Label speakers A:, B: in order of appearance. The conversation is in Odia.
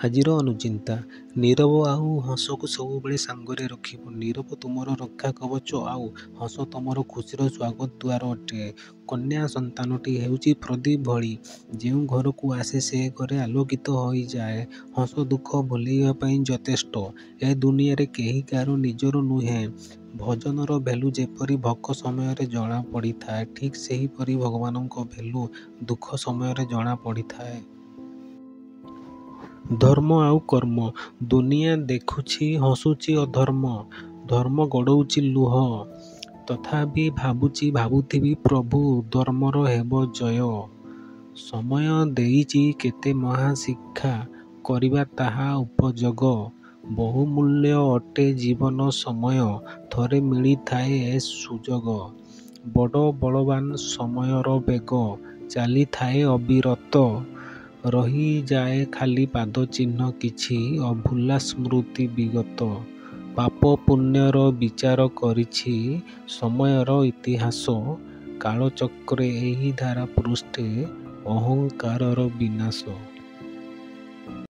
A: ଆଜିର ଅନୁଚିନ୍ତା। ନୀରବ ଆଉ ହସକୁ ସବୁବେଳେ ସାଙ୍ଗରେ ରଖିବ। ନୀରବ ତୁମର ରକ୍ଷା କବଚ ଆଉ ହସ ତୁମର ଖୁସିର ସ୍ୱାଗତ ଦ୍ୱାର ଅଟେ। କନ୍ୟା ସନ୍ତାନଟି ହେଉଛି ପ୍ରଦୀପ ଭଳି। ଯେଉଁ ଘରକୁ ଆସେ ସେ ଘରେ ଆଲୋକିତ ହୋଇଯାଏ। ହସ ଦୁଃଖ ଭୁଲେଇବା ପାଇଁ ଯଥେଷ୍ଟ। ଏ ଦୁନିଆରେ କେହି କାହାର ନିଜର ନୁହେଁ। ଭଜନର ଭେଲୁ ଯେପରି ଭୋକ ସମୟରେ ଜଣା ପଡ଼ିଥାଏ, ଠିକ୍ ସେହିପରି ଭଗବାନଙ୍କ ଭେଲୁ ଦୁଃଖ ସମୟରେ ଜଣା ପଡ଼ିଥାଏ। ଧର୍ମ ଆଉ କର୍ମ। ଦୁନିଆ ଦେଖୁଛି ହସୁଛି ଅଧର୍ମ। ଧର୍ମ ଗଡ଼ଉଛି ଲୁହ। ତଥାପି ଭାବୁଥିବି ପ୍ରଭୁ ଧର୍ମର ହେବ ଜୟ। ସମୟ ଦେଇଛି କେତେ ମହାଶିକ୍ଷା, କରିବା ତାହା ଉପଯୋଗ। ବହୁମୂଲ୍ୟ ଅଟେ ଜୀବନ ସମୟ, ଥରେ ମିଳିଥାଏ ଏ ସୁଯୋଗ। ବଡ଼ ବଳବାନ ସମୟର ବେଗ, ଚାଲିଥାଏ ଅବିରତ। ରହିଯାଏ ଖାଲି ପାଦଚିହ୍ନ କିଛି, ଅଭୁଲା ସ୍ମୃତି ବିଗତ। ପାପ ପୁଣ୍ୟର ବିଚାର କରିଛି ସମୟର ଇତିହାସ। କାଳଚକ୍ରେ ଏହି ଧାରା ପୃଷ୍ଠେ ଅହଙ୍କାରର ବିନାଶ।